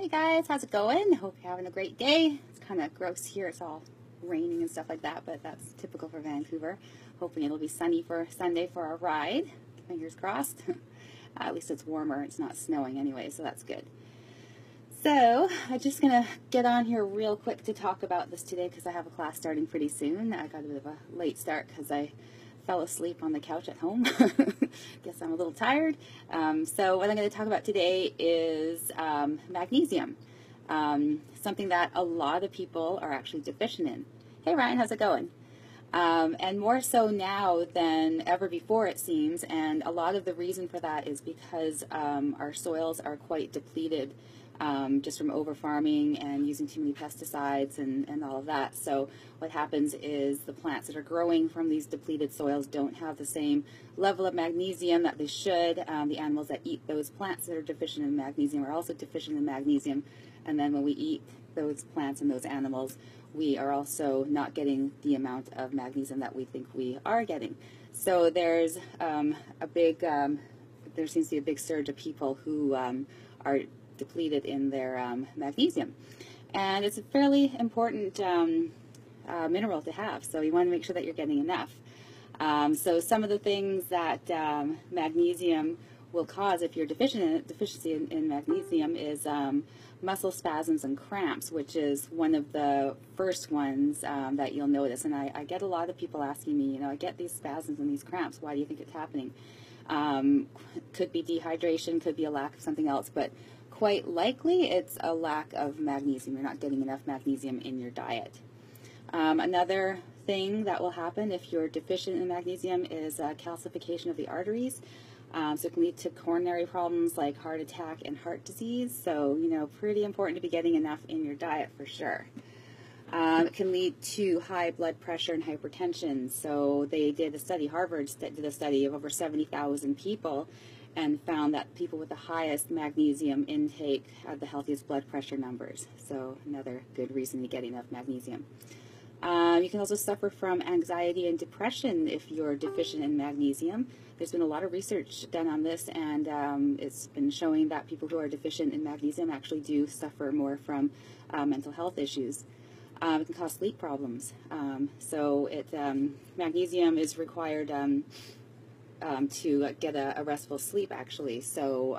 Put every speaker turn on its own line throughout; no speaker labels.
Hey guys, how's it going? Hope you're having a great day. It's kind of gross here. It's all raining and stuff like that, but that's typical for Vancouver. Hoping it'll be sunny for Sunday for our ride. Fingers crossed. At least it's warmer. It's not snowing anyway, so that's good. So I'm just going to get on here real quick to talk about this today because I have a class starting pretty soon. I got a bit of a late start because I fell asleep on the couch at home. Guess I'm a little tired. So what I'm going to talk about today is magnesium, something that a lot of people are actually deficient in. Hey Ryan, how's it going? And more so now than ever before, it seems, and a lot of the reason for that is because our soils are quite depleted just from over farming and using too many pesticides and all of that. So what happens is the plants that are growing from these depleted soils don't have the same level of magnesium that they should. The animals that eat those plants that are deficient in magnesium are also deficient in magnesium, and then when we eat those plants and those animals, we are also not getting the amount of magnesium that we think we are getting. So there's there seems to be a big surge of people who are depleted in their magnesium. And it's a fairly important mineral to have, so you want to make sure that you're getting enough. So some of the things that magnesium will cause if you're deficiency in magnesium is muscle spasms and cramps, which is one of the first ones that you'll notice. And I get a lot of people asking me, I get these spasms and these cramps, why do you think it's happening? Could be dehydration, could be a lack of something else, but quite likely it's a lack of magnesium. You're not getting enough magnesium in your diet. Another thing that will happen if you're deficient in magnesium is calcification of the arteries. So it can lead to coronary problems like heart attack and heart disease. So, pretty important to be getting enough in your diet for sure. It can lead to high blood pressure and hypertension. So they did a study, Harvard did a study of over 70,000 people and found that people with the highest magnesium intake had the healthiest blood pressure numbers. So another good reason to get enough magnesium. You can also suffer from anxiety and depression if you're deficient in magnesium. There's been a lot of research done on this, and it's been showing that people who are deficient in magnesium actually do suffer more from mental health issues. It can cause sleep problems. Magnesium is required to get a restful sleep, actually. So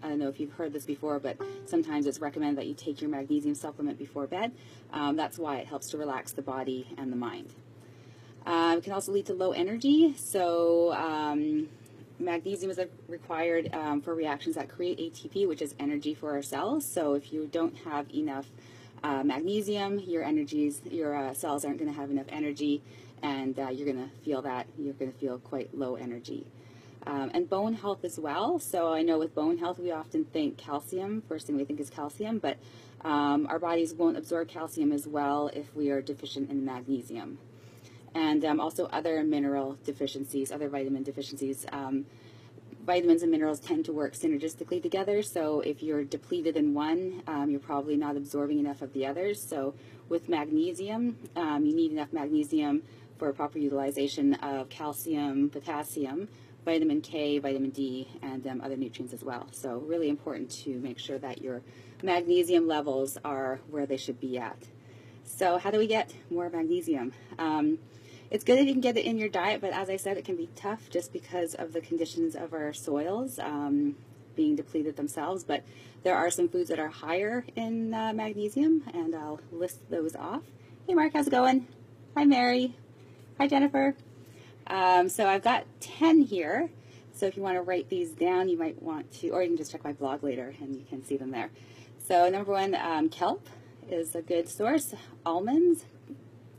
I don't know if you've heard this before, but sometimes it's recommended that you take your magnesium supplement before bed. That's why it helps to relax the body and the mind. It can also lead to low energy. So magnesium is required for reactions that create ATP, which is energy for our cells. So if you don't have enough magnesium, your cells aren't going to have enough energy, and you're going to feel that. You're going to feel quite low energy. And bone health as well. So I know with bone health we often think calcium. First thing we think is calcium, but our bodies won't absorb calcium as well if we are deficient in magnesium. And also other mineral deficiencies, other vitamin deficiencies. Vitamins and minerals tend to work synergistically together, so if you're depleted in one, you're probably not absorbing enough of the others. So with magnesium, you need enough magnesium for proper utilization of calcium, potassium, vitamin K, vitamin D, and other nutrients as well. So really important to make sure that your magnesium levels are where they should be at. So how do we get more magnesium? It's good if you can get it in your diet, but as I said, it can be tough just because of the conditions of our soils being depleted themselves. But there are some foods that are higher in magnesium, and I'll list those off. Hey Mark, how's it going? Hi Mary. Hi Jennifer. So I've got 10 here. So if you want to write these down, you might want to, or you can just check my blog later and you can see them there. So number one, kelp is a good source. Almonds,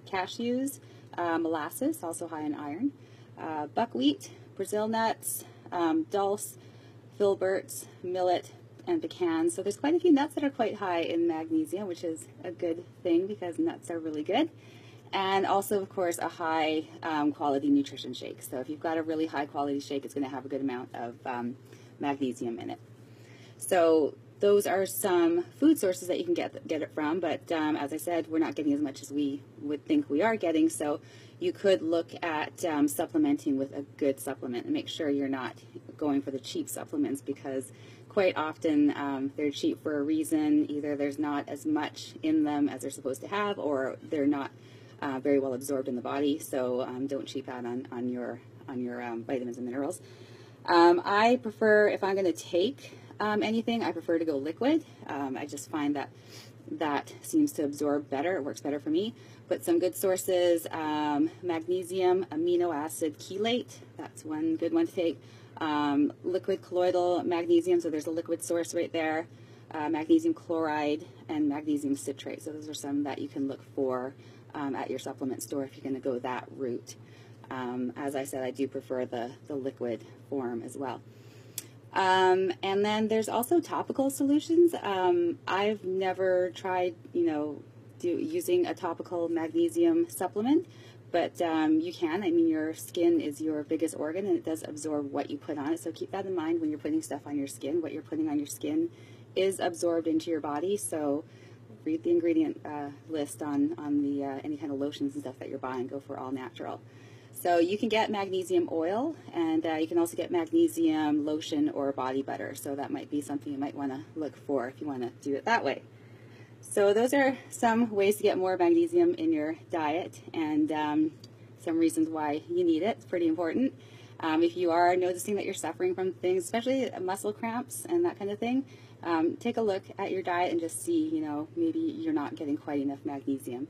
cashews, molasses, also high in iron, buckwheat, Brazil nuts, dulse, filberts, millet, and pecans. So there's quite a few nuts that are quite high in magnesium, which is a good thing because nuts are really good. And also, of course, a high quality nutrition shake. So if you've got a really high quality shake, it's going to have a good amount of magnesium in it. So those are some food sources that you can get it from, but as I said, we're not getting as much as we would think we are getting, so you could look at supplementing with a good supplement and make sure you're not going for the cheap supplements because quite often they're cheap for a reason. Either there's not as much in them as they're supposed to have, or they're not very well absorbed in the body. So don't cheap out on your vitamins and minerals. I prefer, if I'm going to take anything, I prefer to go liquid. I just find that seems to absorb better. It works better for me. But some good sources, magnesium amino acid chelate. That's one good one to take. Liquid colloidal magnesium, so there's a liquid source right there. Magnesium chloride and magnesium citrate. So those are some that you can look for at your supplement store if you're going to go that route. As I said, I do prefer the liquid form as well. And then there's also topical solutions. I've never tried, using a topical magnesium supplement, but you can. I mean, your skin is your biggest organ, and it does absorb what you put on it. So keep that in mind when you're putting stuff on your skin. What you're putting on your skin is absorbed into your body. So read the ingredient list on the any kind of lotions and stuff that you're buying. Go for all natural. So you can get magnesium oil, and you can also get magnesium lotion or body butter. So that might be something you might want to look for if you want to do it that way. So those are some ways to get more magnesium in your diet, and some reasons why you need it. It's pretty important. If you are noticing that you're suffering from things, especially muscle cramps and that kind of thing, take a look at your diet and just see, maybe you're not getting quite enough magnesium.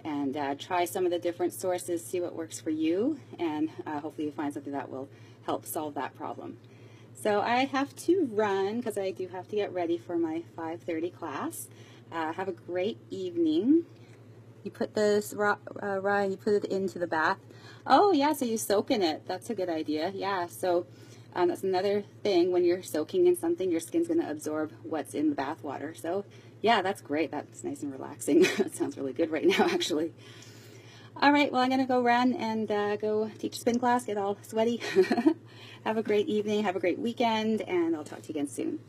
And try some of the different sources, see what works for you, and hopefully you find something that will help solve that problem. So I have to run because I do have to get ready for my 5:30 class. Have a great evening. You put this, Ryan, you put it into the bath. Oh, yeah, so you soak in it. That's a good idea. Yeah, so that's another thing. When you're soaking in something, your skin's going to absorb what's in the bath water. So, yeah, that's great. That's nice and relaxing. That sounds really good right now, actually. All right, well, I'm going to go run and go teach spin class, get all sweaty. Have a great evening. Have a great weekend, and I'll talk to you again soon.